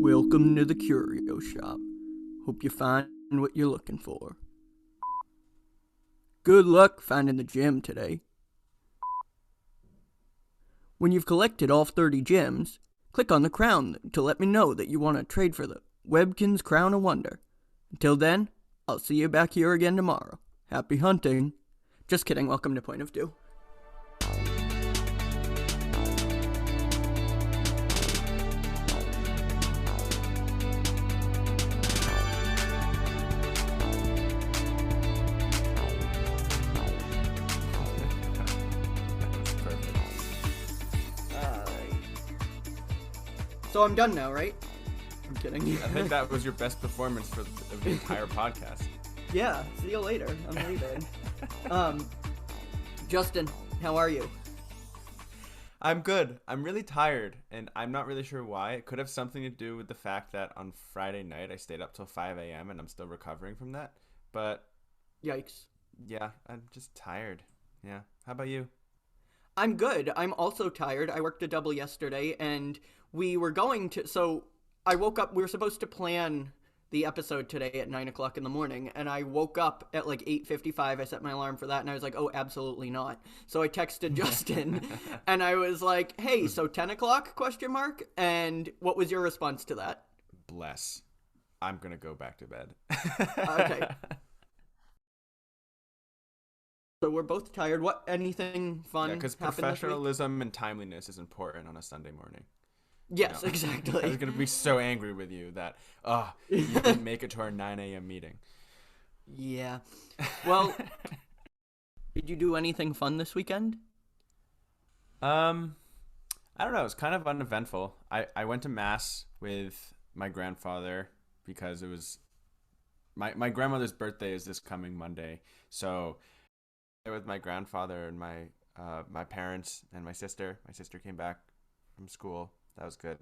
Welcome to the Curio Shop. Hope you find what you're looking for. Good luck finding the gem today. When you've collected all 30 gems, click on the crown to let me know that you want to trade for the Webkin's Crown of Wonder. Until then, I'll see you back here again tomorrow. Happy hunting. Just kidding, welcome to Point of View. So I'm done now, right? I'm kidding. I think that was your best performance of the entire podcast. Yeah, see you later. I'm leaving. Justin, how are you? I'm good. I'm really tired, and I'm not really sure why. It could have something to do with the fact that on Friday night I stayed up till 5 a.m. and I'm still recovering from that. But Yikes. yeah, I'm just tired. Yeah. How about you? I'm good. I'm also tired. I worked a double yesterday, and we were going to... So I woke up... We were supposed to plan the episode today at 9 o'clock in the morning, and I woke up at like 8:55. I set my alarm for that, and I was like, oh, absolutely not. So I texted Justin, and I was like, hey, so 10 o'clock, question mark? And what was your response to that? Bless. I'm going to go back to bed. Okay. So we're both tired. What? Anything fun? Yeah, because professionalism and timeliness is important on a Sunday morning. Yes, exactly. I was going to be so angry with you that, you didn't make it to our 9 a.m. meeting. Yeah. Well, did you do anything fun this weekend? I don't know. It was kind of uneventful. I went to Mass with my grandfather because it was my grandmother's birthday is this coming Monday. So with my grandfather and my parents and my sister. My sister came back from school. That was good.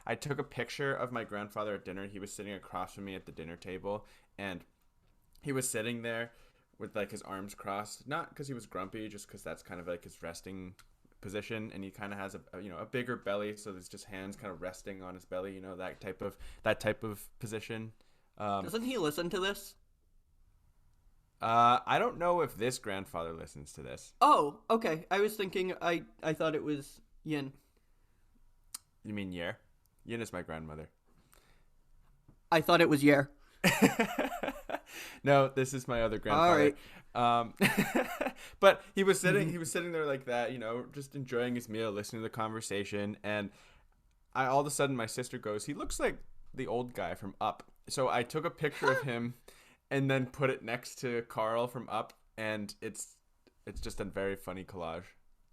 I took a picture of my grandfather at dinner. He was sitting across from me at the dinner table, and he was sitting there with like his arms crossed, not because he was grumpy, just because that's kind of like his resting position, and he kind of has a bigger belly, so there's just hands kind of resting on his belly, that type of position. Doesn't he listen to this? I don't know if this grandfather listens to this. Oh, okay. I was thinking, I thought it was Yin. You mean Yer? Yin is my grandmother. I thought it was Yer. No, this is my other grandfather. All right. But he was sitting there like that, just enjoying his meal, listening to the conversation, and all of a sudden my sister goes, "He looks like the old guy from Up." So I took a picture of him and then put it next to Carl from Up, and it's just a very funny collage.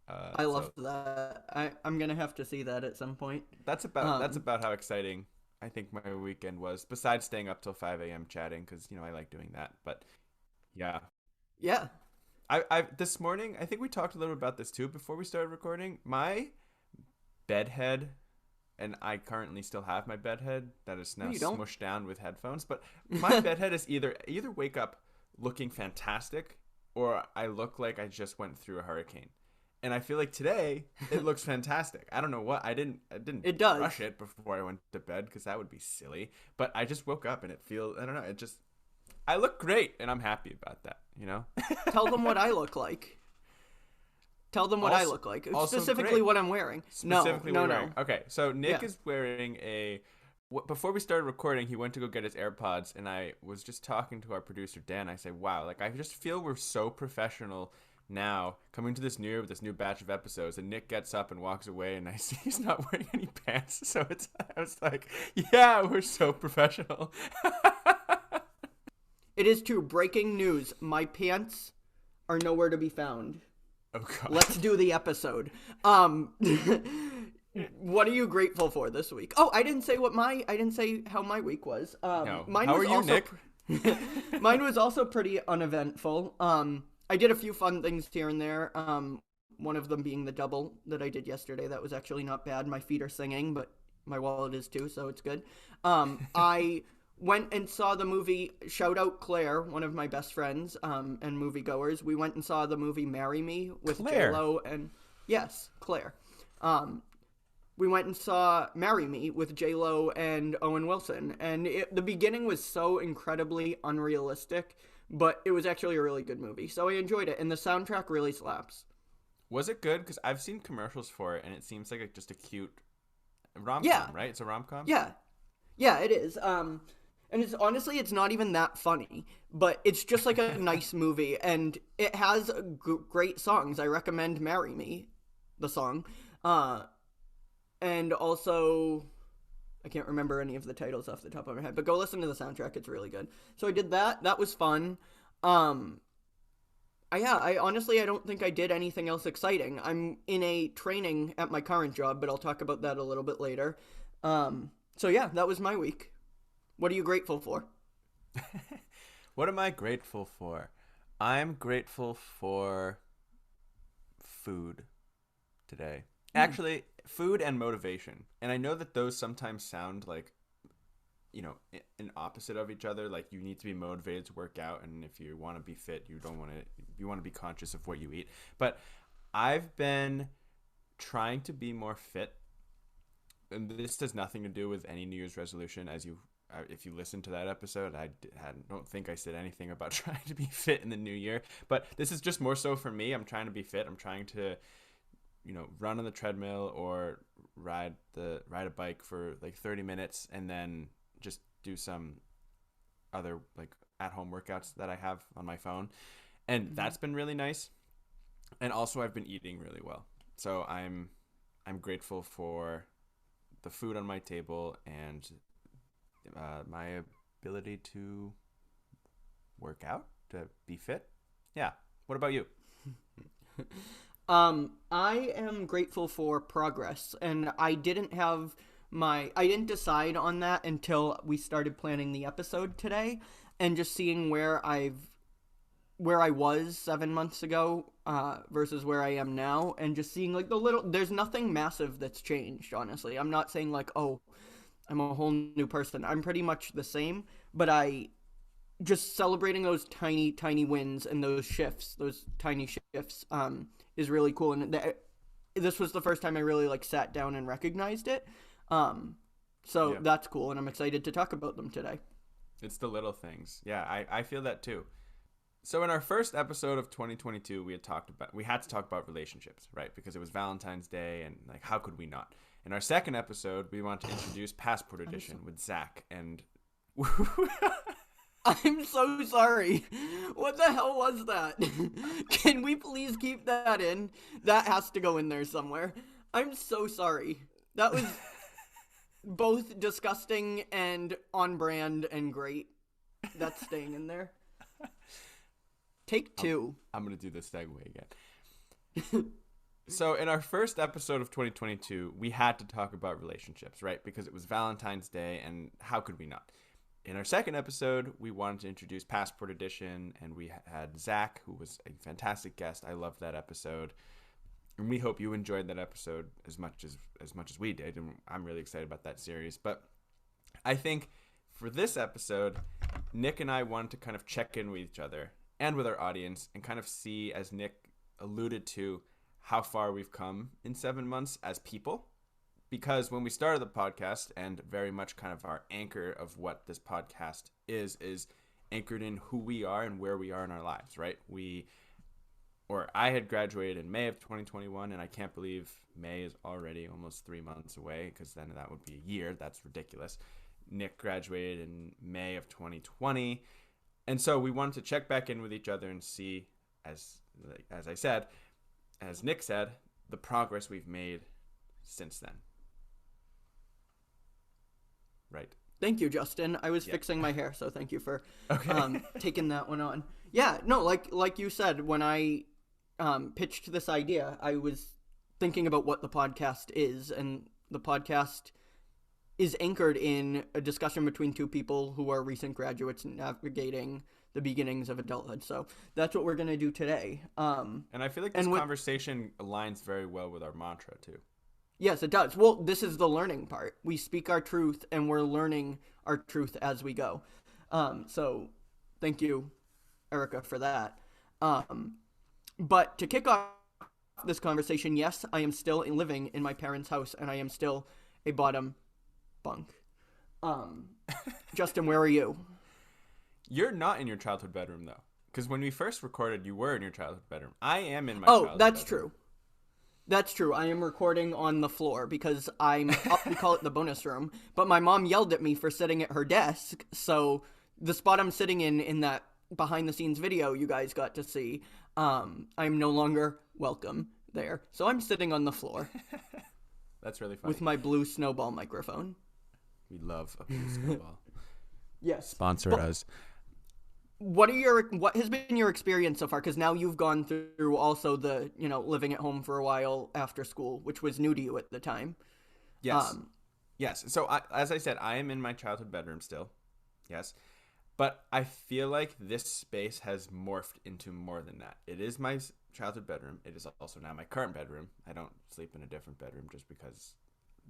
I love that. I'm gonna have to see that at some point. That's about how exciting I think my weekend was. Besides staying up till 5 a.m. chatting, because I like doing that. But yeah. I this morning, I think we talked a little bit about this too before we started recording. My bed head, and I currently still have my bed head that is now smushed down with headphones. But my bed head is either wake up looking fantastic, or I look like I just went through a hurricane. And I feel like today it looks fantastic. I don't know what I didn't brush it before I went to bed because that would be silly. But I just woke up and I don't know. I look great and I'm happy about that. Tell them what I look like. Tell them what I look like. Specifically great. What I'm wearing. No. Okay, so Nick is wearing before we started recording, he went to go get his AirPods, and I was just talking to our producer Dan. I said, "Wow, like I just feel we're so professional now coming to this new batch of episodes." And Nick gets up and walks away, and I see he's not wearing any pants. So I was like, yeah, we're so professional. It is true. Breaking news. My pants are nowhere to be found. Oh God. Let's do the episode. What are you grateful for this week? Oh, I didn't say how my week was. No. Mine how was are you, also, Nick? Mine was also pretty uneventful. I did a few fun things here and there. One of them being the double that I did yesterday. That was actually not bad. My feet are singing, but my wallet is too, so it's good. I went and saw the movie, shout out Claire, one of my best friends and moviegoers. We went and saw the movie Marry Me with Claire. J-Lo and, yes, Claire. we went and saw Marry Me with J-Lo and Owen Wilson. And the beginning was so incredibly unrealistic, but it was actually a really good movie. So I enjoyed it, and the soundtrack really slaps. Was it good? Because I've seen commercials for it, and it seems like just a cute Yeah, rom-com, right? It's a rom-com? yeah, yeah, it is. And it's honestly, it's not even that funny, but it's just like a nice movie, and it has great songs. I recommend "Marry Me," the song, and also I can't remember any of the titles off the top of my head, but go listen to the soundtrack. It's really good. So I did that. That was fun. I honestly I don't think I did anything else exciting. I'm in a training at my current job, but I'll talk about that a little bit later. So yeah, that was my week. What are you grateful for? What am I grateful for? I'm grateful for food today. Actually, food and motivation. And I know that those sometimes sound like, an opposite of each other. Like you need to be motivated to work out, and if you want to be fit, you want to be conscious of what you eat. But I've been trying to be more fit, and this has nothing to do with any New Year's resolution. If you listen to that episode, I don't think I said anything about trying to be fit in the new year. But this is just more so for me. I'm trying to be fit. I'm trying to, run on the treadmill or ride a bike for like 30 minutes and then just do some other like at-home workouts that I have on my phone. And that's been really nice. And also I've been eating really well. So I'm grateful for the food on my table and my ability to work out, to be fit. Yeah. What about you? I am grateful for progress, and I didn't decide on that until we started planning the episode today, and just seeing where I was 7 months ago, versus where I am now, and just seeing like there's nothing massive that's changed, honestly. I'm not saying like, oh, I'm a whole new person. I'm pretty much the same, but I just celebrating those tiny, tiny wins and those tiny shifts, is really cool. And this was the first time I really like sat down and recognized it. So Yeah. that's cool, and I'm excited to talk about them today. It's the little things. Yeah, I feel that too. So in our first episode of 2022, we had to talk about relationships, right? Because it was Valentine's Day, and like, how could we not? In our second episode, we want to introduce Passport Edition with Zach, and I'm so sorry. What the hell was that? Can we please keep that in? That has to go in there somewhere. I'm so sorry. That was both disgusting and on brand and great. That's staying in there. Take two. I'm going to do the segue again. So in our first episode of 2022, we had to talk about relationships, right? Because it was Valentine's Day, and how could we not? In our second episode, we wanted to introduce Passport Edition, and we had Zach, who was a fantastic guest. I loved that episode, and we hope you enjoyed that episode as much as we did, and I'm really excited about that series. But I think for this episode, Nick and I wanted to kind of check in with each other and with our audience and kind of see, as Nick alluded to, how far we've come in 7 months as people. Because when we started the podcast, and very much kind of our anchor of what this podcast is anchored in who we are and where we are in our lives, right? I had graduated in May of 2021, and I can't believe May is already almost 3 months away, because then that would be a year. That's ridiculous. Nick graduated in May of 2020. And so we wanted to check back in with each other and see, as Nick said, the progress we've made since then. Right. Thank you, Justin. I was fixing my hair, so thank you for Okay. taking that one on. Yeah, no, like you said, when I pitched this idea, I was thinking about what the podcast is, and the podcast is anchored in a discussion between two people who are recent graduates navigating the beginnings of adulthood. So that's what we're going to do today. And I feel like this conversation aligns very well with our mantra, too. Yes, it does. Well, this is the learning part. We speak our truth, and we're learning our truth as we go. So thank you, Erica, for that. But to kick off this conversation, yes, I am still living in my parents' house, and I am still a bottom bunk. Justin, where are you? You're not in your childhood bedroom though, because when we first recorded, you were in your childhood bedroom. I am in my childhood that's bedroom. true. That's true. I am recording on the floor because I'm up, we call it the bonus room, but my mom yelled at me for sitting at her desk, so the spot I'm sitting in that behind the scenes video you guys got to see, I'm no longer welcome there. So I'm sitting on the floor. That's really funny. With my blue snowball microphone. We love a blue snowball. Yes. Sponsor us. What has been your experience so far? Because now you've gone through also the, living at home for a while after school, which was new to you at the time. Yes. Yes. So as I said, I am in my childhood bedroom still. Yes. But I feel like this space has morphed into more than that. It is my childhood bedroom. It is also now my current bedroom. I don't sleep in a different bedroom just because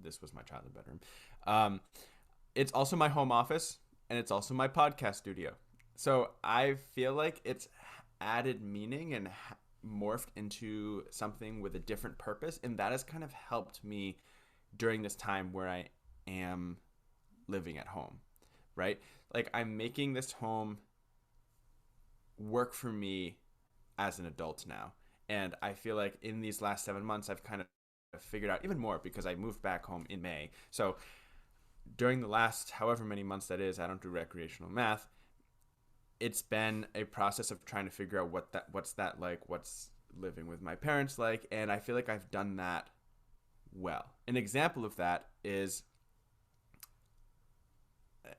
this was my childhood bedroom. It's also my home office, and it's also my podcast studio. So I feel like it's added meaning and morphed into something with a different purpose, and that has kind of helped me during this time where I am living at home, right? Like, I'm making this home work for me as an adult now, and I feel like in these last 7 months I've kind of figured out even more because I moved back home in May. So during the last however many months that is, I don't do recreational math, it's been a process of trying to figure out what's that like, what's living with my parents like, and I feel like I've done that well. An example of that is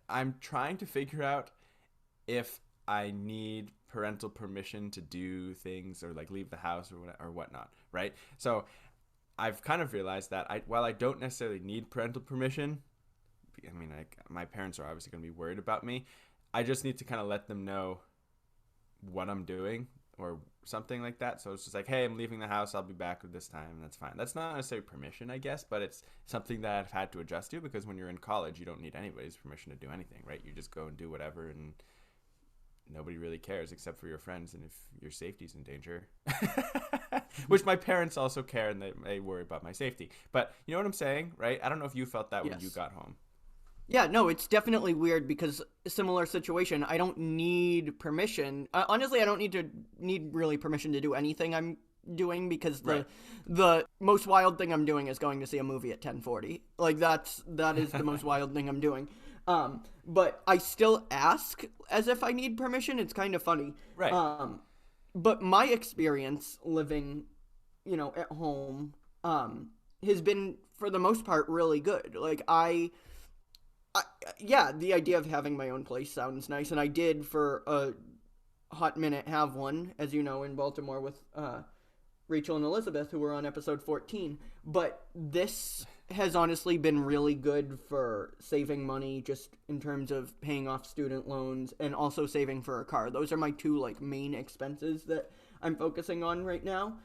I'm trying to figure out if I need parental permission to do things or like leave the house or whatnot, right? So I've kind of realized that while I don't necessarily need parental permission, I mean, my parents are obviously going to be worried about me. I just need to kind of let them know what I'm doing or something like that. So it's just like, hey, I'm leaving the house. I'll be back at this time. And that's fine. That's not necessarily permission, I guess, but it's something that I've had to adjust to because when you're in college, you don't need anybody's permission to do anything, right? You just go and do whatever and nobody really cares except for your friends and if your safety's in danger. Which my parents also care and they worry about my safety. But you know what I'm saying, right? I don't know if you felt that when you got home. Yeah, no, it's definitely weird because similar situation. I don't need permission. Honestly, I don't need really permission to do anything I'm doing because the most wild thing I'm doing is going to see a movie at 10:40. Like that is the most wild thing I'm doing. But I still ask as if I need permission. It's kind of funny. Right. But my experience living, at home, has been for the most part really good. Like yeah, the idea of having my own place sounds nice, and I did for a hot minute have one, as you know, in Baltimore with Rachel and Elizabeth, who were on episode 14. But this has honestly been really good for saving money, just in terms of paying off student loans and also saving for a car. Those are my two main expenses that I'm focusing on right now.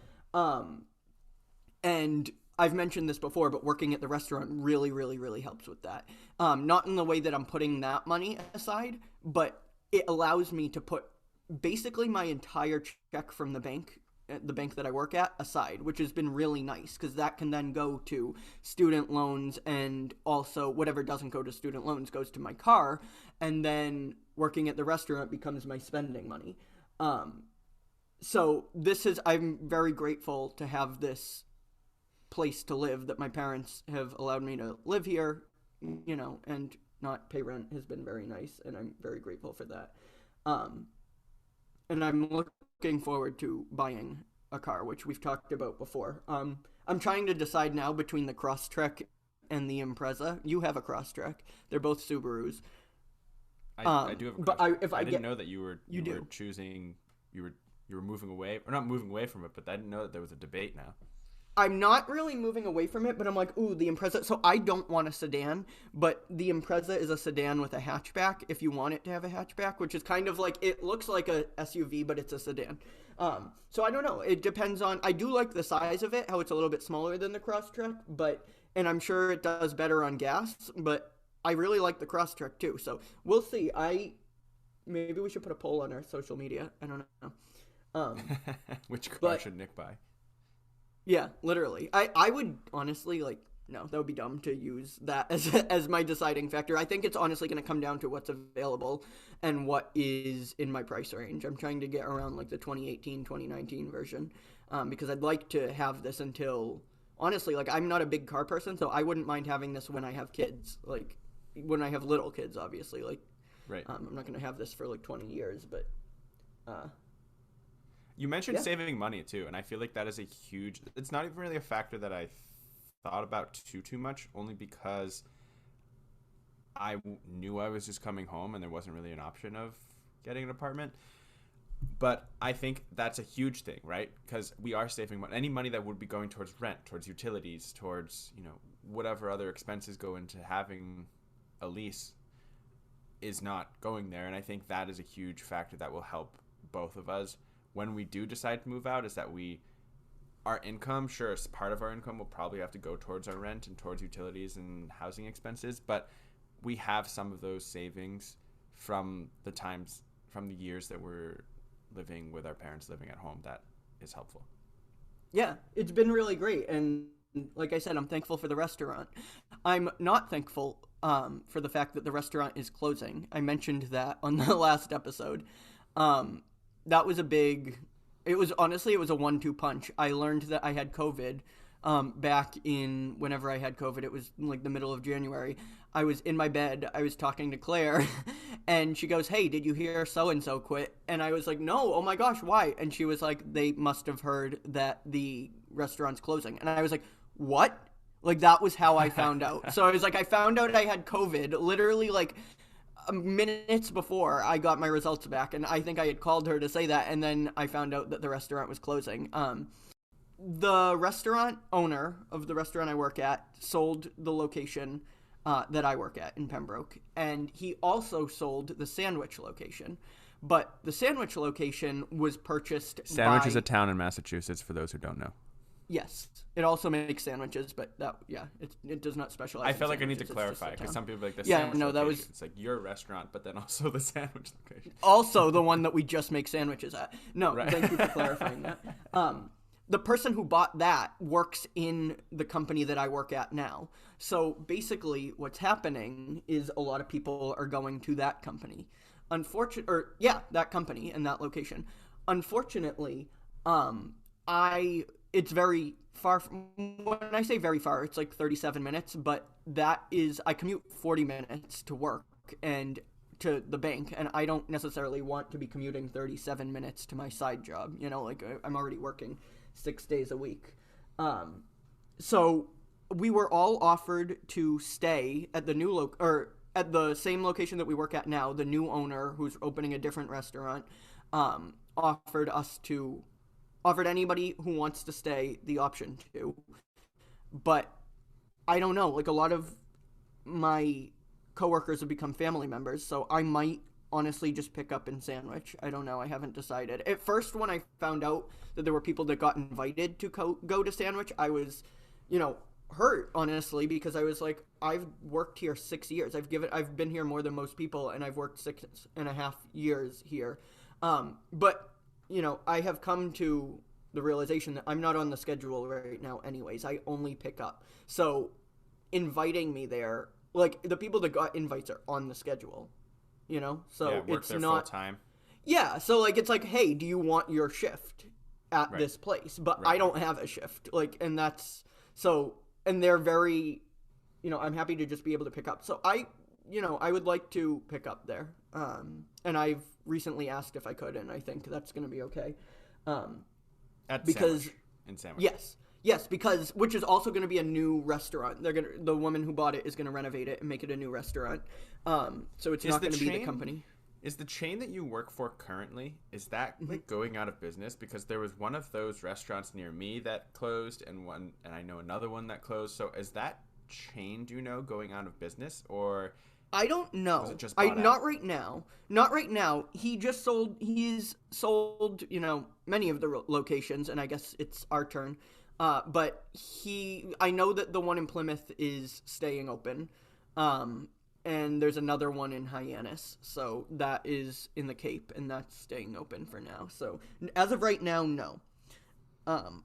And I've mentioned this before, but working at the restaurant really, really, really helps with that. Not in the way that I'm putting that money aside, but it allows me to put basically my entire check from the bank that I work at aside, which has been really nice because that can then go to student loans, and also whatever doesn't go to student loans goes to my car, and then working at the restaurant becomes my spending money. So I'm very grateful to have this place to live, that my parents have allowed me to live here, and not pay rent has been very nice, and I'm very grateful for that. And I'm looking forward to buying a car, which we've talked about before. I'm trying to decide now between the Crosstrek and the Impreza. You have a Crosstrek. They're both Subarus. I do have a Crosstrek. But I didn't know that you were do. choosing, you were moving away, or not moving away from it, but I didn't know that there was a debate now. I'm not really moving away from it, but I'm like, ooh, the Impreza. So I don't want a sedan, but the Impreza is a sedan with a hatchback if you want it to have a hatchback, which is kind of like, it looks like a SUV, but it's a sedan. So I don't know. It depends on, I do like the size of it, how it's a little bit smaller than the Crosstrek, and I'm sure it does better on gas, but I really like the Crosstrek too. So we'll see. Maybe we should put a poll on our social media. I don't know. Which car should Nick buy? Yeah, literally. I would honestly like no, that would be dumb to use that as as my deciding factor. I think it's honestly going to come down to what's available and what is in my price range. I'm trying to get around like the 2018, 2019 version because I'd like to have this until honestly, like I'm not a big car person, so I wouldn't mind having this when I have kids, like when I have little kids, obviously. Like Right. I'm not going to have this for like 20 years, but uh, You mentioned yeah, saving money too, and I feel like that is a huge. It's not even really a factor that I thought about too much, only because knew I was just coming home and there wasn't really an option of getting an apartment. But I think that's a huge thing, right? Because we are saving money. Any money that would be going towards rent, towards utilities, towards whatever other expenses go into having a lease is not going there, and I think that is a huge factor that will help both of us when we do decide to move out. Is that our income, sure, as part of our income will probably have to go towards our rent and towards utilities and housing expenses, but we have some of those savings from the years that we're living with our parents living at home. That is helpful. yeah, it's been really great. And like I said, I'm thankful for the restaurant. I'm not thankful for the fact that the restaurant is closing. I mentioned that on the last episode. Um, that was a big. It was honestly, it was a 1-2 punch. I learned that I had COVID back in whenever I had COVID. It was like the middle of January. I was in my bed. I was talking to Claire, and she goes, "Hey, did you hear so and so quit?" And I was like, "No. Oh my gosh, why?" And she was like, "They must have heard that the restaurant's closing." And I was like, "What?" Like that was how I found out. So I was like, I found out I had COVID literally like minutes before I got my results back, and I think I had called her to say that, and then I found out that the restaurant was closing. The restaurant owner of the restaurant I work at sold the location that I work at in Pembroke, and he also sold the sandwich location. But the sandwich location was purchased Sandwich is by a town in Massachusetts for those who don't know. yes, it also makes sandwiches, but that yeah, it does not specialize. I in feel like I need to sandwiches, it's just a clarify because town. some people are like the Yeah, sandwich no, that location. was It's like your restaurant, but then also the sandwich location. also the one that we just make sandwiches at. No, Right. thank you for clarifying that. The person who bought that works in the company that I work at now. So basically, what's happening is a lot of people are going to that company. That company and that location. Unfortunately, I it's very far. When I say very far, it's like 37 minutes, but that is I commute 40 minutes to work and to the bank, and I don't necessarily want to be commuting 37 minutes to my side job. Like I'm already working 6 days a week. So we were all offered to stay at the or at the same location that we work at now. The new owner, who's opening a different restaurant, offered us to offered anybody who wants to stay the option to. But I don't know. Like a lot of my coworkers have become family members, so I might honestly just pick up in sandwich. I don't know. I haven't decided. At first, when I found out that there were people that got invited to go to sandwich, I was, hurt honestly because I was like, I've worked here 6 years. I've been here more than most people, and I've worked 6.5 years here. But I have come to the realization that I'm not on the schedule right now. Anyways, I only pick up. So inviting me there, like the people that got invites are on the schedule. So Yeah, work it's there not full time. yeah, so like it's like, hey, do you want your shift at Right. this place? But I Right. don't have a shift. Like, and that's so, and they're very, I'm happy to just be able to pick up. So I would like to pick up there. And I've recently asked if I could, and I think that's going to be okay. At Because sandwich. In sandwich. yes, because which is also going to be a new restaurant. The woman who bought it is going to renovate it and make it a new restaurant. So it's Is not the going to be the chain- company. Is the chain that you work for currently, is that Mm-hmm. like going out of business? Because there was one of those restaurants near me that closed, and I know another one that closed. So is that chain, do you know, going out of business, or I don't know. was it just bought out? Not right now. Not right now. He's sold, many of the locations, and I guess it's our turn. But I know that the one in Plymouth is staying open. And there's another one in Hyannis. So that is in the Cape, and that's staying open for now. So as of right now, no.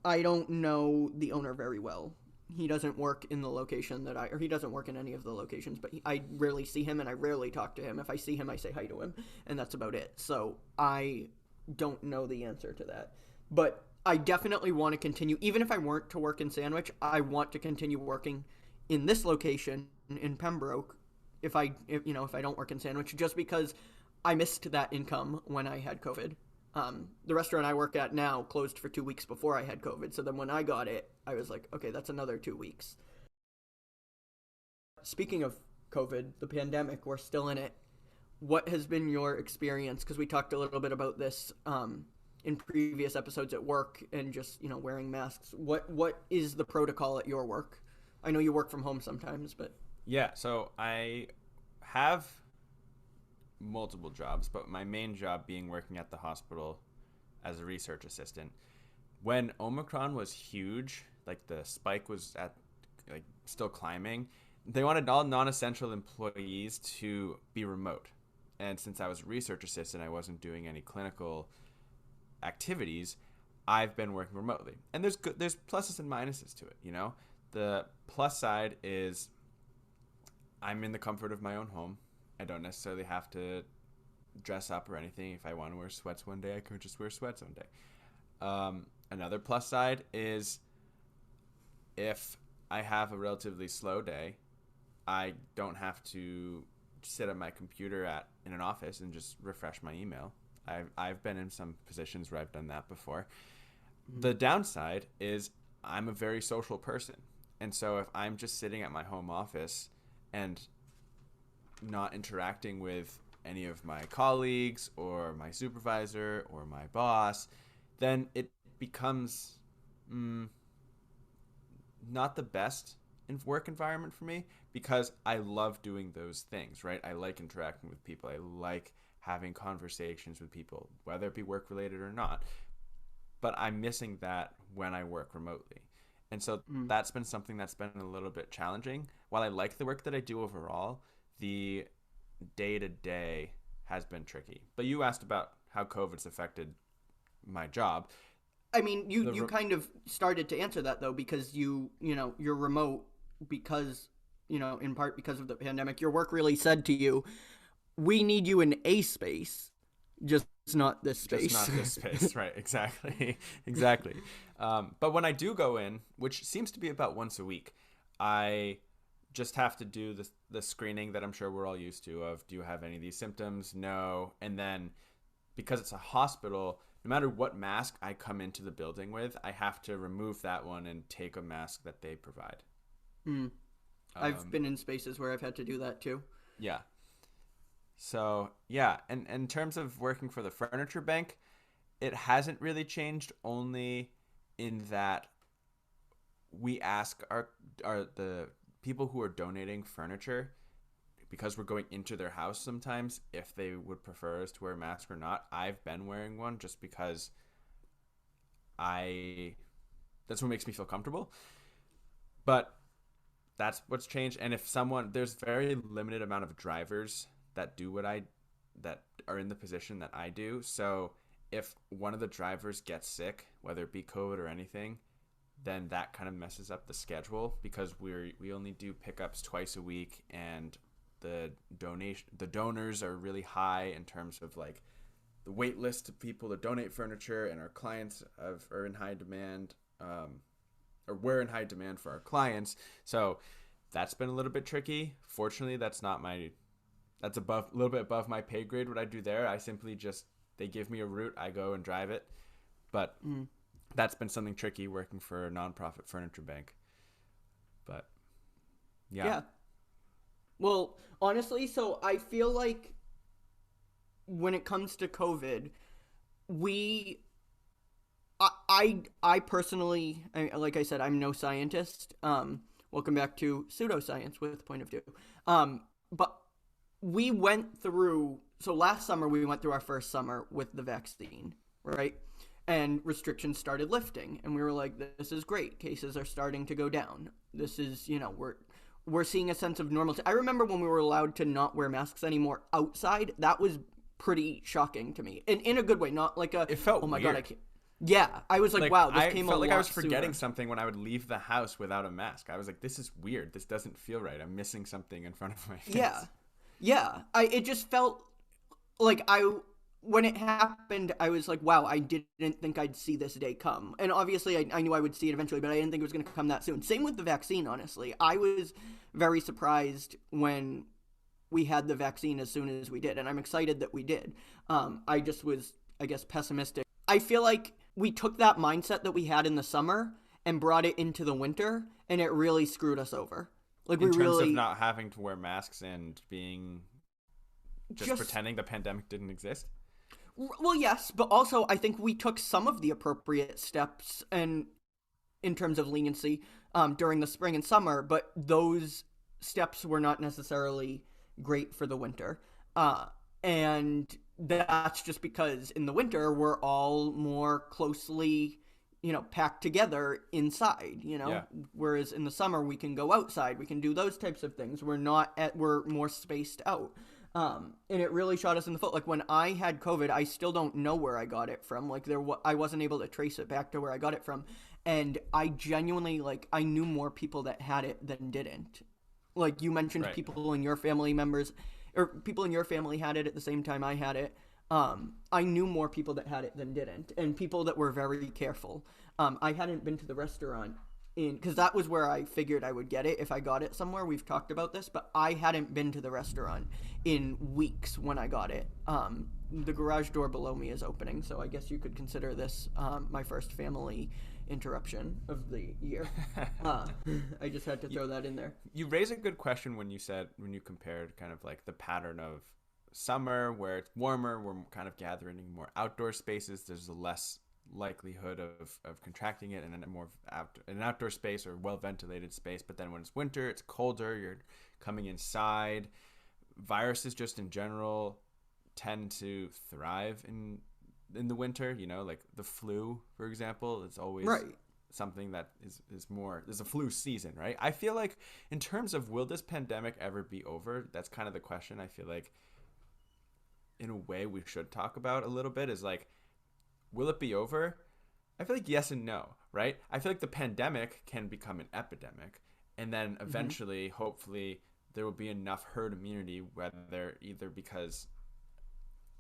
I don't know the owner very well. He doesn't work in the location or he doesn't work in any of the locations, but I rarely see him and I rarely talk to him. If I see him, I say hi to him, and that's about it. So I don't know the answer to that. But I definitely want to continue, even if I weren't to work in Sandwich, I want to continue working in this location in Pembroke if I don't work in Sandwich, just because I missed that income when I had COVID. The restaurant I work at now closed for 2 weeks before I had COVID. So then when I got it, I was like, okay, that's another 2 weeks. Speaking of COVID, the pandemic, we're still in it. What has been your experience? Because we talked a little bit about this in previous episodes at work and just, wearing masks. What is the protocol at your work? I know you work from home sometimes, but... Yeah, so I have multiple jobs, but my main job being working at the hospital as a research assistant. When Omicron was huge, like the spike was at still climbing, they wanted all non-essential employees to be remote. And since I was a research assistant, I wasn't doing any clinical activities. I've been working remotely, and there's pluses and minuses to it. The plus side is I'm in the comfort of my own home. I don't necessarily have to dress up or anything. If I want to wear sweats one day, I could just wear sweats one day. Another plus side is if I have a relatively slow day, I don't have to sit at my computer in an office and just refresh my email. I've been in some positions where I've done that before. Mm-hmm. The downside is I'm a very social person. And so if I'm just sitting at my home office and not interacting with any of my colleagues or my supervisor or my boss, then it becomes not the best work environment for me, because I love doing those things, right? I like interacting with people. I like having conversations with people, whether it be work related or not. But I'm missing that when I work remotely. And so that's been something that's been a little bit challenging. While I like the work that I do overall, the day-to-day has been tricky. But you asked about how COVID's affected my job. I mean, you kind of started to answer that, though, because you're remote because, in part because of the pandemic. Your work really said to you, we need you in a space, just not this space. Just not this space, right, exactly. Exactly. But when I do go in, which seems to be about once a week, I just have to do the screening that I'm sure we're all used to of, do you have any of these symptoms? No. And then because it's a hospital, no matter what mask I come into the building with, I have to remove that one and take a mask that they provide. I've been in spaces where I've had to do that too. Yeah. So, yeah. And in terms of working for the furniture bank, it hasn't really changed, only in that we ask the people who are donating furniture, because we're going into their house sometimes, if they would prefer us to wear a mask or not. I've been wearing one just because that's what makes me feel comfortable. But that's what's changed. And if there's very limited amount of drivers that do that are in the position that I do. So if one of the drivers gets sick, whether it be COVID or anything, then that kind of messes up the schedule, because we only do pickups twice a week, and the donors are really high in terms of like the wait list of people to donate furniture, and our clients are in high demand, or we're in high demand for our clients. So that's been a little bit tricky. Fortunately, that's a little bit above my pay grade what I do there. I simply they give me a route, I go and drive it. But that's been something tricky working for a nonprofit furniture bank. But yeah. Well, honestly, so I feel like when it comes to COVID, I personally, like I said, I'm no scientist. Welcome back to pseudoscience with point of view. But we went through, so last summer we went through our first summer with the vaccine, right? And restrictions started lifting, and we were like, this is great. Cases are starting to go down. This is, we're seeing a sense of normalcy. I remember when we were allowed to not wear masks anymore outside. That was pretty shocking to me, and in a good way, not like it felt oh my weird. God, I can't. Yeah, I was like, Like wow, this I came a felt like I was lot forgetting sooner. something when I would leave the house without a mask. I was like, this is weird. This doesn't feel right. I'm missing something in front of my Yeah, face. yeah. It just felt like when it happened, I was like, wow, I didn't think I'd see this day come. And obviously, I knew I would see it eventually, but I didn't think it was going to come that soon. Same with the vaccine, honestly. I was very surprised when we had the vaccine as soon as we did, and I'm excited that we did. I just was, I guess, pessimistic. I feel like we took that mindset that we had in the summer and brought it into the winter, and it really screwed us over. Like, In we terms of really not having to wear masks and being just just pretending the pandemic didn't exist. well, yes, but also I think we took some of the appropriate steps and in terms of leniency during the spring and summer, but those steps were not necessarily great for the winter. Uh, and that's just because in the winter we're all more closely, packed together inside, Yeah. whereas in the summer we can go outside, we can do those types of things. We're more spaced out. And it really shot us in the foot. Like when I had COVID, I still don't know where I got it from. Like I wasn't able to trace it back to where I got it from, and I genuinely I knew more people that had it than didn't. Like you mentioned, Right. people in your family members, or people in your family had it at the same time I had it. I knew more people that had it than didn't, and people that were very careful. I hadn't been to the restaurant because that was where I figured I would get it if I got it somewhere. We've talked about this, but I hadn't been to the restaurant in weeks when I got it. The garage door below me is opening, so I guess you could consider this my first family interruption of the year. Uh, I just had to you, throw that in there. you raise a good question when you compared kind of like the pattern of summer where it's warmer, we're kind of gathering in more outdoor spaces. There's a less likelihood of contracting it in a more in an outdoor space or well ventilated space. But then when it's winter, it's colder. You're coming inside. Viruses just in general tend to thrive in the winter. Like the flu, for example, it's always Right. something that is more, there's a flu season, right? I feel like in terms of will this pandemic ever be over, that's kind of the question. I feel like in a way we should talk about a little bit is like, will it be over? I feel like yes and no, right? I feel like the pandemic can become an epidemic, and then Mm-hmm. eventually, hopefully, there will be enough herd immunity, whether either because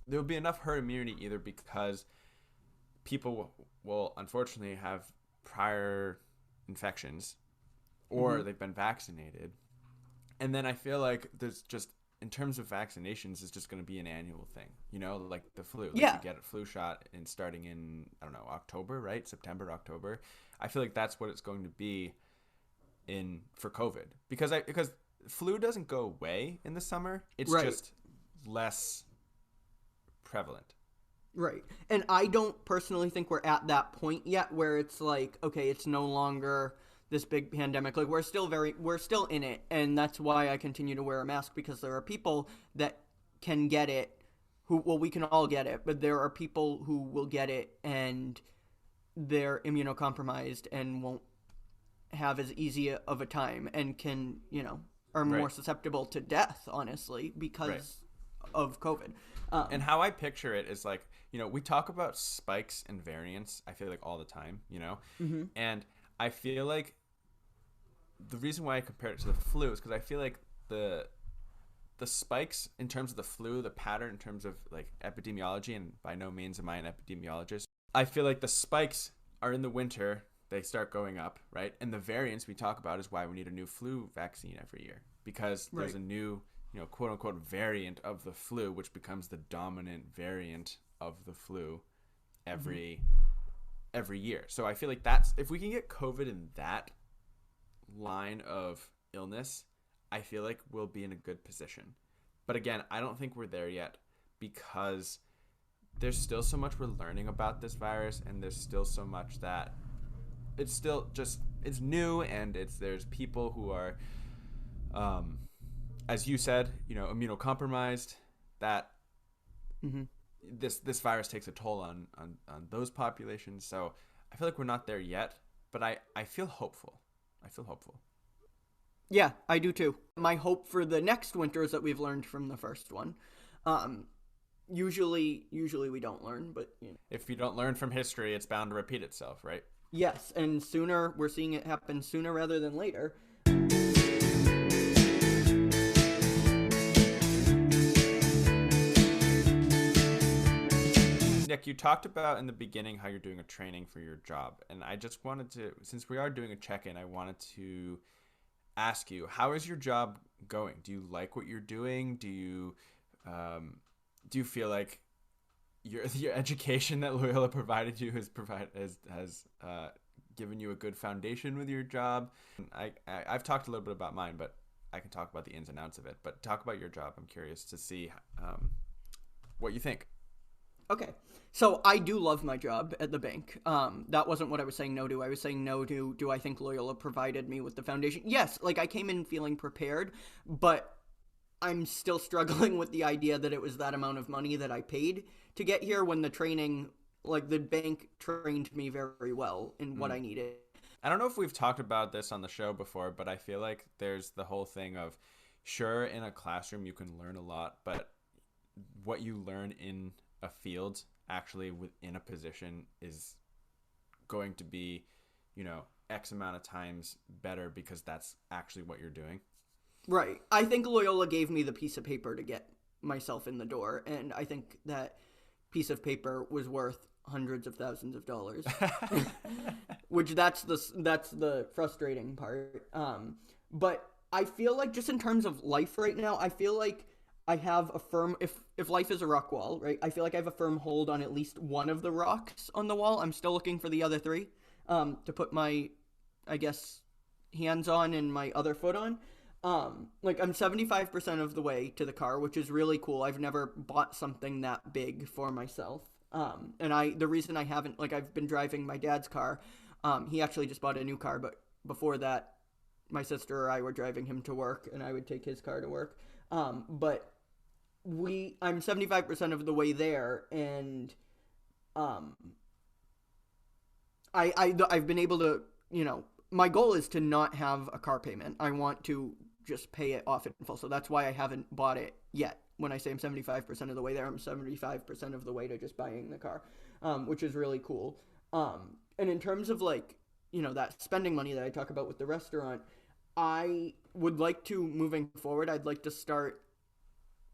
there will be enough herd immunity either because people will unfortunately have prior infections Mm-hmm. or they've been vaccinated. And then I feel like there's just in terms of vaccinations, it's just going to be an annual thing, like the flu. Like you Yeah. get a flu shot in starting in I don't know October, right? September, October. I feel like that's what it's going to be in for COVID because flu doesn't go away in the summer. It's Right. just less prevalent. Right. And I don't personally think we're at that point yet where it's like, okay, it's no longer this big pandemic. Like we're still in it, and that's why I continue to wear a mask because there are people that can get it who well we can all get it, but there are people who will get it and they're immunocompromised and won't have as easy of a time and can, are more Right. susceptible to death, honestly, Right. because of COVID. And Um, how I picture it is like, we talk about spikes and variants, I feel like all the time, mhm. and I feel like the reason why I compare it to the flu is because I feel like the spikes in terms of the flu, the pattern in terms of like epidemiology, and by no means am I an epidemiologist. I feel like the spikes are in the winter, they start going up, right? And the variants we talk about is why we need a new flu vaccine every year because there's Right. a new, quote unquote variant of the flu, which becomes the dominant variant of the flu Mhm. every every year. So I feel like that's if we can get COVID in that line of illness, I feel like we'll be in a good position. But again, I don't think we're there yet because there's still so much we're learning about this virus and there's still so much that it's still just it's new and there's people who are um as you said, immunocompromised that Mhm. this virus takes a toll on those populations. So I feel like we're not there yet, but I feel hopeful. I feel hopeful. Yeah, I do too. My hope for the next winter is that we've learned from the first one. Um, Usually we don't learn, but If you don't learn from history, it's bound to repeat itself, right? yes, and we're seeing it happen sooner rather than later. Nick, you talked about in the beginning how you're doing a training for your job, and I just wanted to, since we are doing a check-in, I wanted to ask you, how is your job going? Do you like what you're doing? Do you feel like your education that Loyola provided you has given you a good foundation with your job? I've talked a little bit about mine, but I can talk about the ins and outs of it. But talk about your job. I'm curious to see what you think. Okay. So I do love my job at the bank. That wasn't what I was saying no to. I was saying no to, do I think Loyola provided me with the foundation? Yes, like I came in feeling prepared, but I'm still struggling with the idea that it was that amount of money that I paid to get here when the training, like the bank trained me very well in what I needed. I don't know if we've talked about this on the show before, but I feel like there's the whole thing of, sure, in a classroom you can learn a lot, but what you learn in a field actually within a position is going to be, X amount of times better because that's actually what you're doing. Right. I think Loyola gave me the piece of paper to get myself in the door, and I think that piece of paper was worth hundreds of thousands of dollars. Which that's the frustrating part. But I feel like just in terms of life right now, I feel like I have a firm, if life is a rock wall, right? I feel like I have a firm hold on at least one of the rocks on the wall. I'm still looking for the other three to put my, I guess, hands on and my other foot on. Like I'm 75% of the way to the car, which is really cool. I've never bought something that big for myself. And the reason I haven't, like I've been driving my dad's car. He actually just bought a new car, but before that, my sister or I were driving him to work and I would take his car to work. But I'm 75% of the way there, and I've been able to, my goal is to not have a car payment. I want to just pay it off in full. So that's why I haven't bought it yet. When I say I'm 75% of the way there, I'm 75% of the way to just buying the car, which is really cool. And in terms of like, that spending money that I talk about with the restaurant, I would like to, moving forward, I'd like to start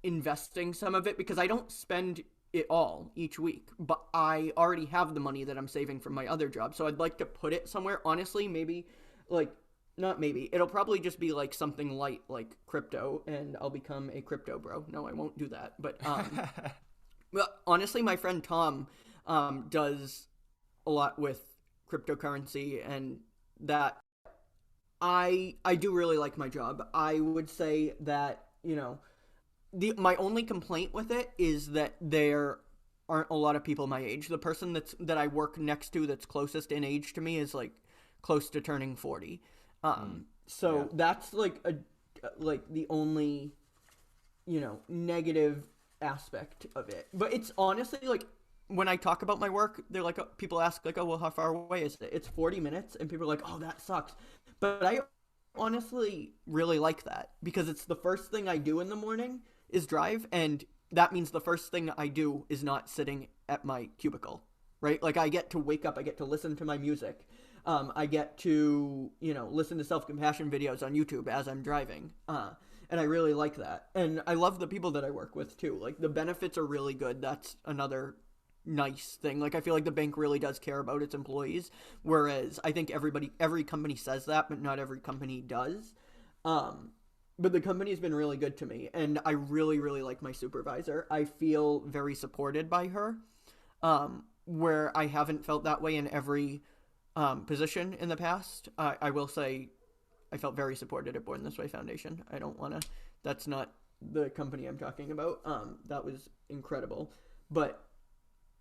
investing some of it because I don't spend it all each week, but I already have the money that I'm saving from my other job. So I'd like to put it somewhere. Honestly, maybe not maybe, it'll probably just be like something light like crypto, and I'll become a crypto bro. No, I won't do that. But well, honestly, my friend Tom does a lot with cryptocurrency, and that I do really like my job. I would say that, my only complaint with it is that there aren't a lot of people my age. The person that I work next to that's closest in age to me is like close to turning 40. So that's like the only, negative aspect of it. But it's honestly like, when I talk about my work, they're like, people ask like, oh, well, how far away is it? It's 40 minutes. And people are like, oh, that sucks. But I honestly really like that because it's the first thing I do in the morning is drive. And that means the first thing I do is not sitting at my cubicle, right? Like I get to wake up, I get to listen to my music. I get to, listen to self-compassion videos on YouTube as I'm driving. And I really like that. And I love the people that I work with too. Like the benefits are really good. That's another nice thing. Like I feel like the bank really does care about its employees, whereas I think every company says that, but not every company does. But the company's been really good to me, and I really, really like my supervisor. I feel very supported by her, where I haven't felt that way in every position in the past. I will say I felt very supported at Born This Way Foundation. I don't want to, that's not the company I'm talking about. That was incredible. But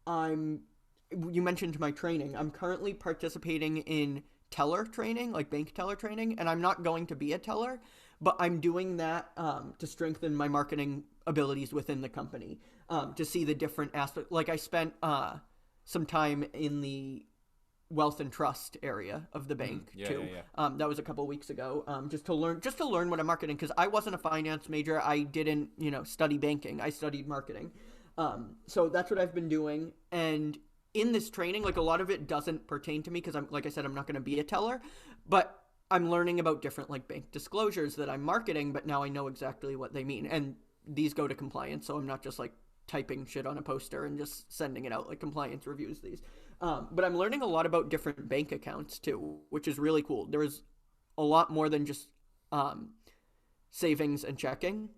you mentioned my training. I'm currently participating in teller training, like bank teller training, and I'm not going to be a teller, but I'm doing that to strengthen my marketing abilities within the company, to see the different aspects. Like I spent some time in the wealth and trust area of the bank too. That was a couple weeks ago, just to learn what I'm marketing, because I wasn't a finance major. I didn't, study banking. I studied marketing. So that's what I've been doing. And in this training, like a lot of it doesn't pertain to me because I'm, like I said, I'm not going to be a teller, but I'm learning about different like bank disclosures that I'm marketing, but now I know exactly what they mean. And these go to compliance, so I'm not just like typing shit on a poster and just sending it out. Like compliance reviews these. But I'm learning a lot about different bank accounts too, which is really cool. There is a lot more than just um, savings and checking,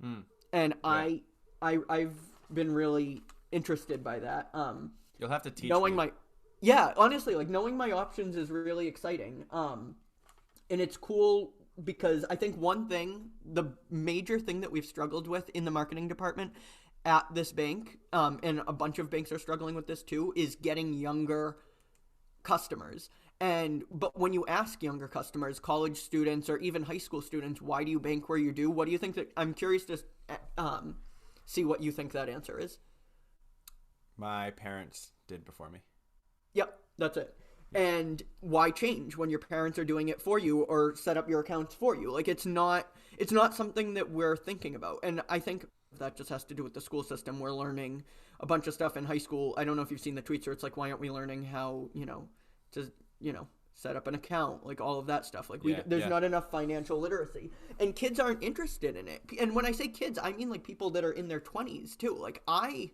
Mm, and yeah. I've been really interested by that. You'll have to teach Knowing me. my Yeah, honestly, like knowing my options is really exciting. And it's cool because I think one thing, the major thing that we've struggled with in the marketing department at this bank, and a bunch of banks are struggling with this too, is getting younger customers. And but when you ask younger customers, college students or even high school students, why do you bank where you do? What do you think that I'm curious to um, see what you think that answer is. My parents did before me. Yep, that's it. Yeah. And why change when your parents are doing it for you or set up your accounts for you? Like it's not something that we're thinking about. And I think that just has to do with the school system. We're learning a bunch of stuff in high school. I don't know if you've seen the tweets where it's like, why aren't we learning how, to, set up an account, like all of that stuff. Like Yeah, there's yeah. not enough financial literacy. And kids aren't interested in it. And when I say kids, I mean like people that are in their 20s too. Like I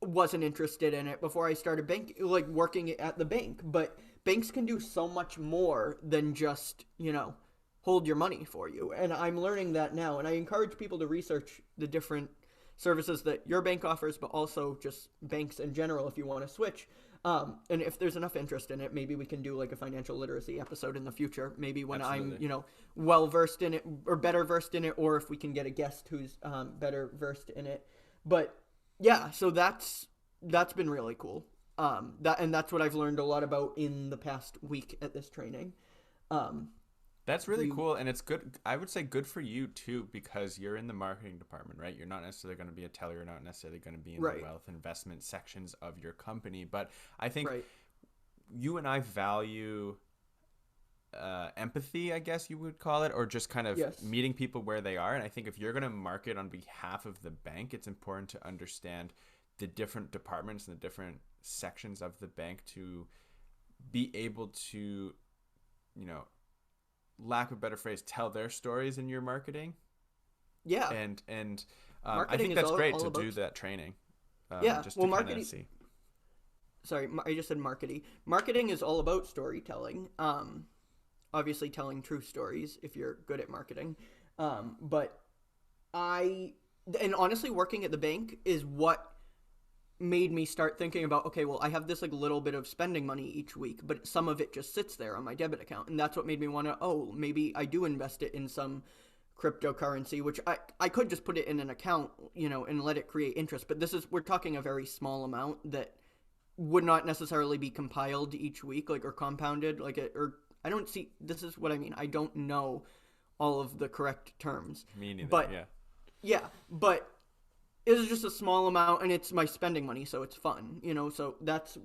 wasn't interested in it before I started bank like working at the bank, but banks can do so much more than just, hold your money for you. And I'm learning that now, and I encourage people to research the different services that your bank offers, but also just banks in general if you want to switch. And if there's enough interest in it, maybe we can do like a financial literacy episode in the future. Maybe when I'm, Absolutely. well versed in it or better versed in it, or if we can get a guest who's better versed in it. But yeah, so that's been really cool. That's what I've learned a lot about in the past week at this training. Um, That's really we cool, and it's good. I would say good for you too, because you're in the marketing department, right? You're not necessarily going to be a teller. You're not necessarily going to be in the Right, wealth investment sections of your company. But I think right, you and I value empathy, I guess you would call it, or just kind of yes, meeting people where they are. And I think if you're going to market on behalf of the bank, it's important to understand the different departments and the different sections of the bank to be able to, you know, lack of a better phrase, tell their stories in your marketing. yeah. And I Marketing think is that's all great all to about do that training, yeah. just to Well, kind of marketing. see. Sorry, I just said marketing. Marketing is all about storytelling. Obviously telling true stories if you're good at marketing. But I and honestly, working at the bank is what made me start thinking about, okay, well, I have this like little bit of spending money each week, but some of it just sits there on my debit account, and that's what made me want to, oh, maybe I do invest it in some cryptocurrency, which I could just put it in an account, and let it create interest. But we're talking a very small amount that would not necessarily be compiled each week, like, or compounded, like it, or I don't see. This is what I mean. I don't know all of the correct terms, Me neither. but Yeah. yeah, but it's just a small amount, and it's my spending money, so it's fun, So that's.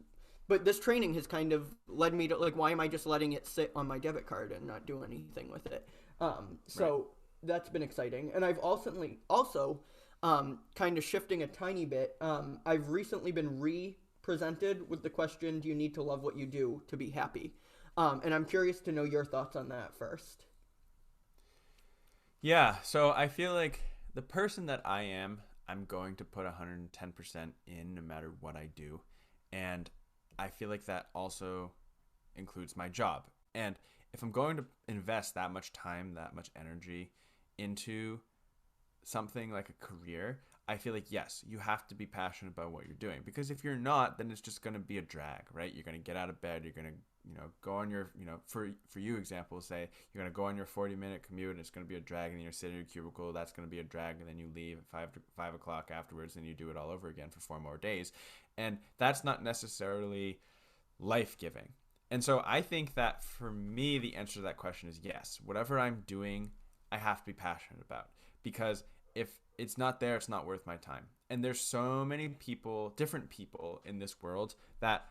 But this training has kind of led me to like, why am I just letting it sit on my debit card and not do anything with it? Right. So that's been exciting, and I've also kind of shifting a tiny bit. I've recently been presented with the question, "Do you need to love what you do to be happy?" And I'm curious to know your thoughts on that first. Yeah. So I feel like the person that I am, I'm going to put 110% in no matter what I do, and I feel like that also includes my job. And if I'm going to invest that much time, that much energy into something like a career, I feel like yes, you have to be passionate about what you're doing, because if you're not, then it's just going to be a drag, right? You're going to get out of bed, you're going to go on your, for you example, say you're going to go on your 40-minute commute and it's going to be a drag, and then you're sitting in your cubicle, that's going to be a drag, and then you leave at 5 o'clock afterwards, and you do it all over again for 4 more days, and that's not necessarily life-giving. And so I think that for me, the answer to that question is yes. Whatever I'm doing, I have to be passionate about, because if it's not there, it's not worth my time. And there's so many people, different people in this world that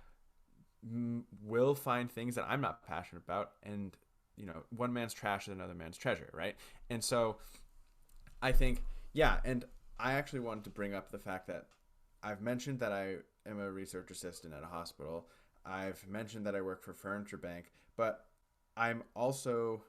will find things that I'm not passionate about, and one man's trash is another man's treasure, right? And so I think, yeah, and I actually wanted to bring up the fact that I've mentioned that I am a research assistant at a hospital. I've mentioned that I work for Furniture Bank, but I'm also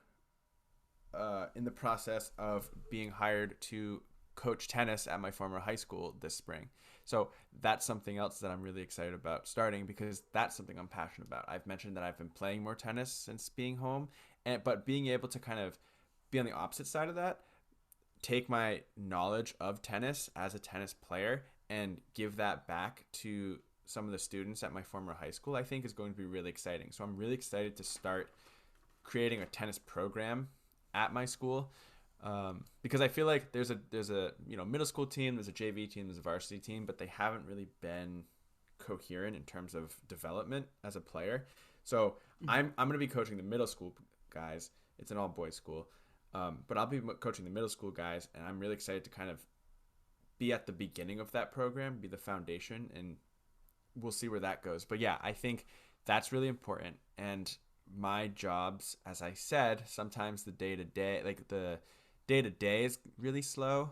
in the process of being hired to coach tennis at my former high school this spring. So that's something else that I'm really excited about starting because that's something I'm passionate about. I've mentioned that I've been playing more tennis since being home, but being able to kind of be on the opposite side of that, take my knowledge of tennis as a tennis player and give that back to some of the students at my former high school, I think is going to be really exciting. So I'm really excited to start creating a tennis program at my school, because I feel like there's a middle school team, there's a JV team, there's a varsity team, but they haven't really been coherent in terms of development as a player. So I'm going to be coaching the middle school guys. It's an all boys school, but I'll be coaching the middle school guys, and I'm really excited to kind of be at the beginning of that program, be the foundation, and we'll see where that goes. But yeah, I think that's really important. And my jobs, as I said, sometimes the day-to-day is really slow,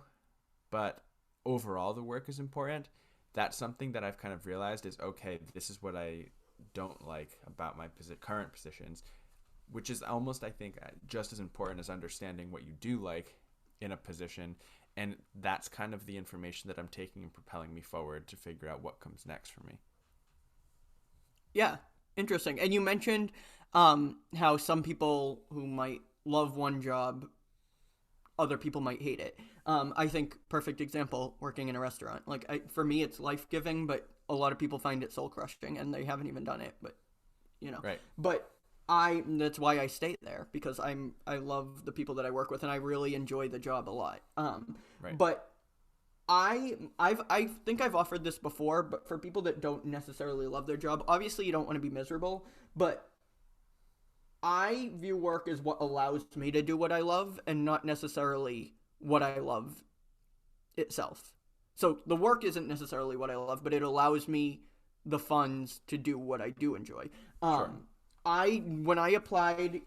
but overall the work is important. That's something that I've kind of realized is, okay, this is what I don't like about my current positions, which is almost, I think, just as important as understanding what you do like in a position. And that's kind of the information that I'm taking and propelling me forward to figure out what comes next for me. Yeah, interesting. And you mentioned how some people who might love one job, other people might hate it. I think perfect example, working in a restaurant. Like for me, it's life-giving, but a lot of people find it soul-crushing, and they haven't even done it. But right. But that's why I stay there, because I love the people that I work with, and I really enjoy the job a lot. Right. But I think I've offered this before, but for people that don't necessarily love their job, obviously you don't want to be miserable, but I view work as what allows me to do what I love and not necessarily what I love itself. So the work isn't necessarily what I love, but it allows me the funds to do what I do enjoy. Sure. When I applied,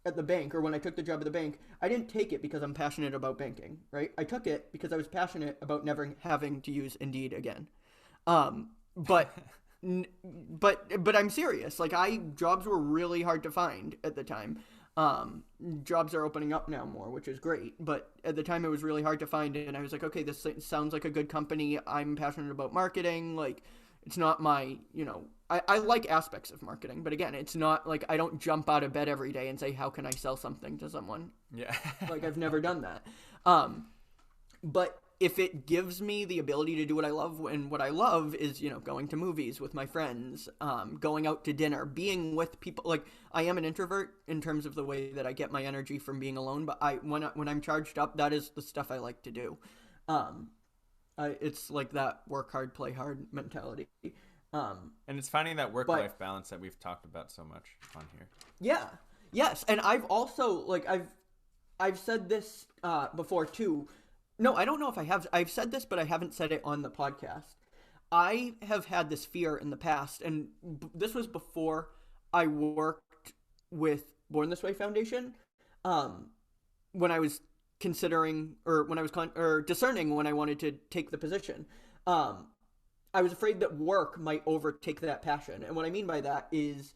at the bank, or when I took the job at the bank, I didn't take it because I'm passionate about banking, right? I took it because I was passionate about never having to use Indeed again. But I'm serious. Like jobs were really hard to find at the time. Jobs are opening up now more, which is great. But at the time it was really hard to find, and I was like, okay, this sounds like a good company. I'm passionate about marketing. Like, it's not my, I like aspects of marketing, but again, it's not like I don't jump out of bed every day and say, how can I sell something to someone? Yeah. Like, I've never done that. But if it gives me the ability to do what I love, and what I love is, going to movies with my friends, going out to dinner, being with people. Like, I am an introvert in terms of the way that I get my energy from being alone, but when I'm charged up, that is the stuff I like to do. It's like that work hard, play hard mentality. And it's finding that work-life balance that we've talked about so much on here. Yeah. Yes. And I've also, I've said this before too. No, I don't know if I have. I've said this, but I haven't said it on the podcast. I have had this fear in the past, and this was before I worked with Born This Way Foundation. When I was considering, or when I was discerning when I wanted to take the position, I was afraid that work might overtake that passion. And what I mean by that is,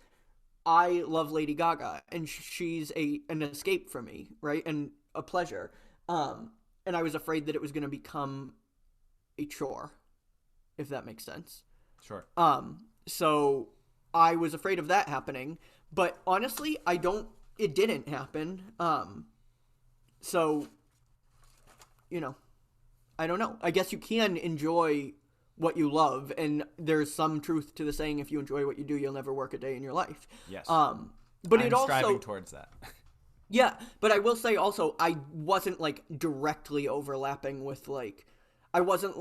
I love Lady Gaga, and she's an escape for me, right, and a pleasure. And I was afraid that it was going to become a chore, if that makes sense. Sure. So I was afraid of that happening, but honestly, it didn't happen. So, I don't know. I guess you can enjoy what you love, and there's some truth to the saying, if you enjoy what you do, you'll never work a day in your life. Yes. But I'm striving towards that. Yeah, but I will say also, I wasn't directly overlapping with I wasn't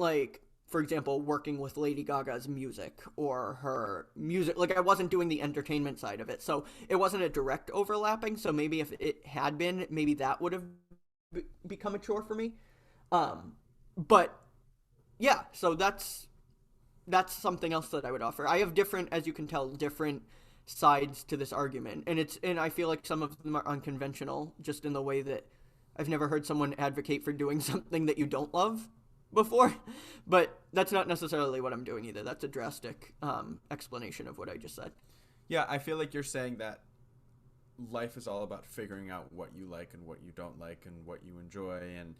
for example, working with Lady Gaga's music or her music. I wasn't doing the entertainment side of it. So it wasn't a direct overlapping. So maybe if it had been, maybe that would have become a chore for me. But yeah, so that's something else that I would offer. I have as you can tell, different sides to this argument, and I feel like some of them are unconventional, just in the way that I've never heard someone advocate for doing something that you don't love. before, but that's not necessarily what I'm doing either. That's a drastic explanation of what I just said. Yeah, I feel like you're saying that life is all about figuring out what you like and what you don't like and what you enjoy, and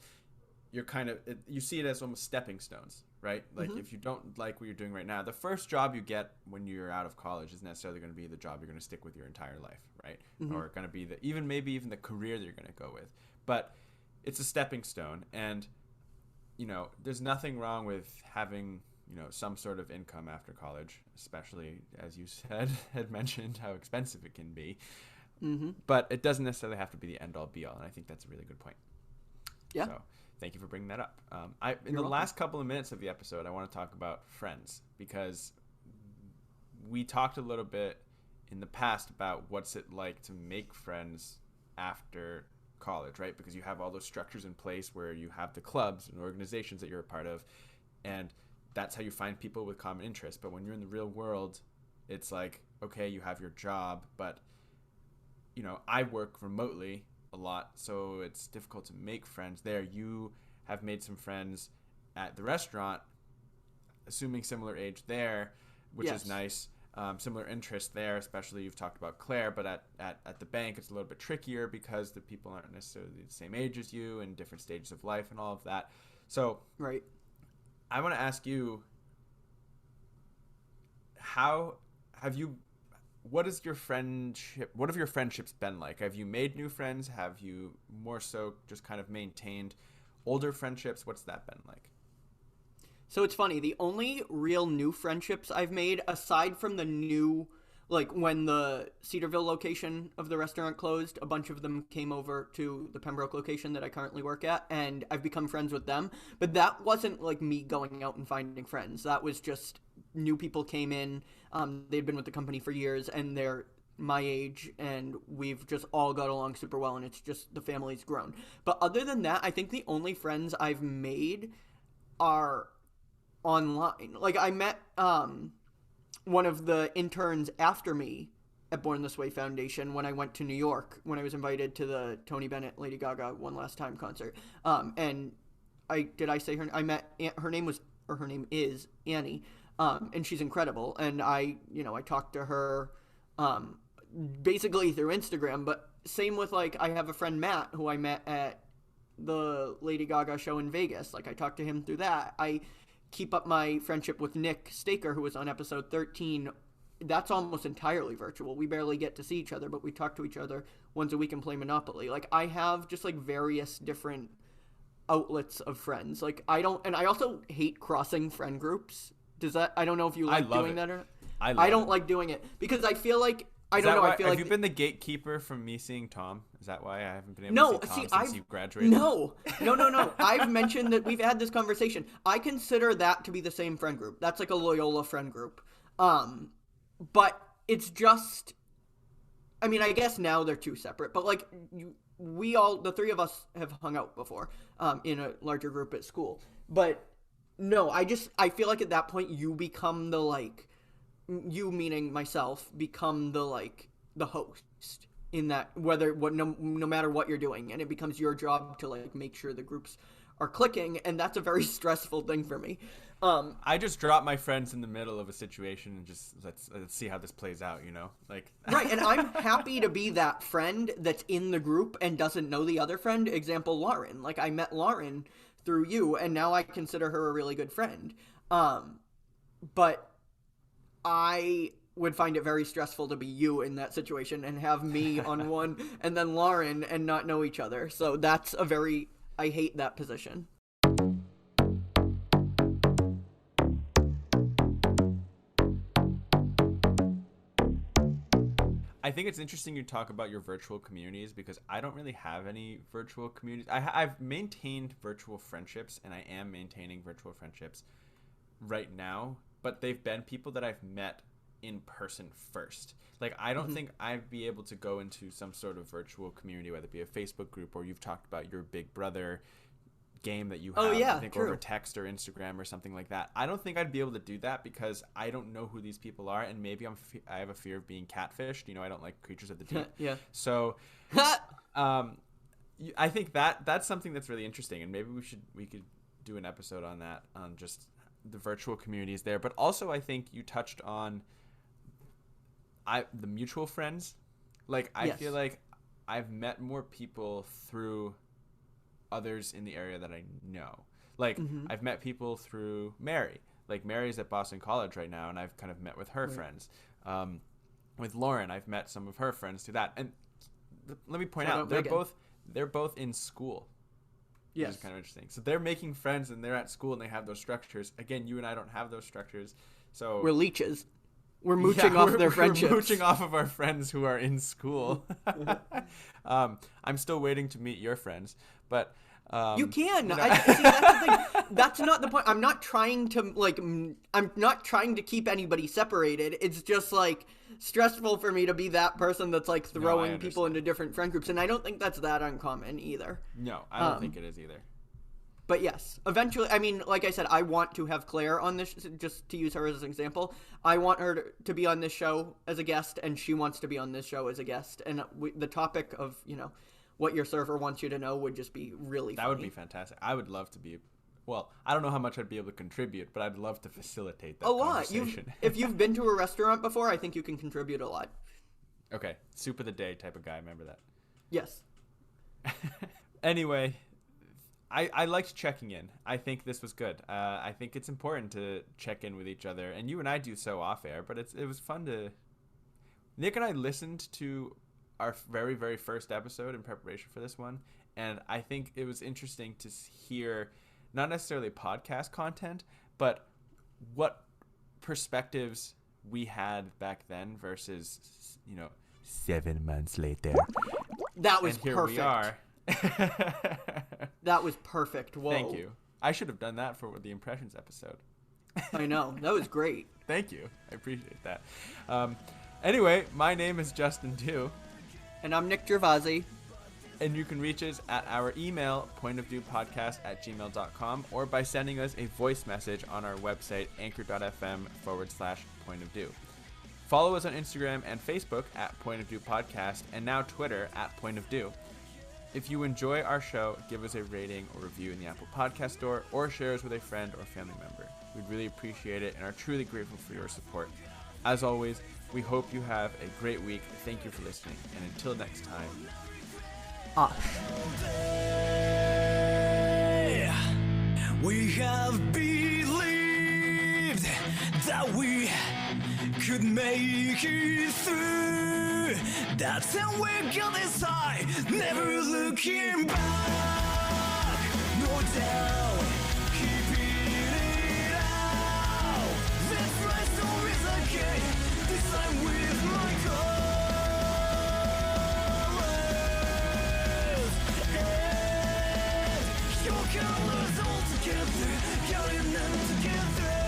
you're kind of you see it as almost stepping stones, right? Like if you don't like what you're doing right now, the first job you get when you're out of college isn't necessarily going to be the job you're going to stick with your entire life, right? Or going to be maybe even the career that you're going to go with. But it's a stepping stone, and there's nothing wrong with having some sort of income after college, especially as you had mentioned how expensive it can be. But it doesn't necessarily have to be the end all be all, and I think that's a really good point. Yeah. So thank you for bringing that up. In You're the welcome. last couple of minutes of the episode, I want to talk about friends, because we talked a little bit in the past about what's it like to make friends after college, right? Because you have all those structures in place where you have the clubs and organizations that you're a part of, and that's how you find people with common interests. But when you're in the real world, it's like, okay, you have your job, but I work remotely a lot, so it's difficult to make friends there. You have made some friends at the restaurant, assuming similar age there, which Yes. is nice. Similar interest there, especially you've talked about Claire, but at the bank it's a little bit trickier because the people aren't necessarily the same age as you and different stages of life and all of that. So Right. I want to ask you, how have you what is your friendship what have your friendships been like? Have you made new friends? Have you more so just kind of maintained older friendships? What's that been like? So it's funny, the only real new friendships I've made, aside from the new, like when the Cedarville location of the restaurant closed, a bunch of them came over to the Pembroke location that I currently work at, and I've become friends with them. But that wasn't like me going out and finding friends. That was just new people came in. They'd been with the company for years, and they're my age, and we've just all got along super well, and it's just the family's grown. But other than that, I think the only friends I've made are online. Like I met one of the interns after me at Born This Way Foundation when I went to New York, when I was invited to the Tony Bennett Lady Gaga One Last Time concert. And I say I met her name is Annie. And she's incredible, and I talked to her basically through Instagram. But same with, like, I have a friend Matt who I met at the Lady Gaga show in Vegas. Like, I talked to him through that. I keep up my friendship with Nick Staker, who was on episode 13. That's almost entirely virtual. We barely get to see each other, but we talk to each other once a week and play Monopoly. Like, I have just like various different outlets of friends. Like, I also hate crossing friend groups. I don't know if you like doing that or not. I don't like doing it because I feel like I feel have like you been the gatekeeper from me seeing Tom? Is that why I haven't been able no. to see See, Tom since you graduated? No. I've mentioned that we've had this conversation. I consider that to be the same friend group. That's like a Loyola friend group. But it's just, I mean, I guess now they're two separate. But like the three of us have hung out before in a larger group at school. But no, I feel like at that point you become the, like, you meaning myself, become the, like, the host in that, no matter what you're doing, and it becomes your job to, like, make sure the groups are clicking, and that's a very stressful thing for me. I just drop my friends in the middle of a situation and just let's see how this plays out, like Right, and I'm happy to be that friend that's in the group and doesn't know the other friend. Example, Lauren. Like, I met Lauren through you, and now I consider her a really good friend. But I would find it very stressful to be you in that situation and have me on one and then Lauren and not know each other. So that's I hate that position. I think it's interesting you talk about your virtual communities, because I don't really have any virtual communities. I've maintained virtual friendships, and I am maintaining virtual friendships right now, but they've been people that I've met in person first. Like, I don't think I'd be able to go into some sort of virtual community, whether it be a Facebook group or you've talked about your Big Brother game that you have, I think, true. over text or Instagram or something like that. I don't think I'd be able to do that because I don't know who these people are, and maybe I have a fear of being catfished. I don't like creatures of the deep. Yeah. So I think that's something that's really interesting, and maybe we could do an episode on that, on just the virtual communities there. But also, I think you touched on the mutual friends. Like, I Yes. feel like I've met more people through others in the area that I know. Like, I've met people through Mary. Like, Mary's at Boston College right now, and I've kind of met with her friends. With Lauren, I've met some of her friends through that. And let me point out, they're both in school. Yes. Which is kind of interesting. So they're making friends, and they're at school, and they have those structures. Again, you and I don't have those structures. So We're leeches. We're mooching off their friendships. We're mooching off of our friends who are in school. I'm still waiting to meet your friends, but you can. You know. See, that's the thing. That's not the point. I'm not trying to keep anybody separated. It's just like stressful for me to be that person that's like throwing people into different friend groups, and I don't think that's that uncommon either. No, I don't think it is either. But yes, eventually, I mean, like I said, I want to have Claire on this, just to use her as an example. I want her to be on this show as a guest, and she wants to be on this show as a guest. And the topic of, what your server wants you to know would just be really funny. That would be fantastic. I would love to be, well, I don't know how much I'd be able to contribute, but I'd love to facilitate that conversation. If you've been to a restaurant before, I think you can contribute a lot. Okay, soup of the day type of guy, remember that. Yes. Anyway, I liked checking in. I think this was good. I think it's important to check in with each other, and you and I do so off air, but it was fun to... Nick and I listened to our very, very first episode in preparation for this one, and I think it was interesting to hear not necessarily podcast content, but what perspectives we had back then versus, 7 months later. That was and here perfect. We are. That was perfect. Whoa. Thank you. I should have done that for the impressions episode. I know. That was great. Thank you. I appreciate that. Anyway, my name is Justin too. And I'm Nick Gervasi. And you can reach us at our email, pointofviewpodcast@gmail.com, or by sending us a voice message on our website, anchor.fm/pointofview. Follow us on Instagram and Facebook at Point of View Podcast, and now Twitter at Point of View. If you enjoy our show, give us a rating or review in the Apple Podcast Store, or share us with a friend or family member. We'd really appreciate it and are truly grateful for your support. As always, we hope you have a great week. Thank you for listening, and until next time. We have believed that we could make it through. That's how we got this high, never looking back. No doubt, keeping it out. Let's write stories again, this time with my colors. And your colors all together, counting them together.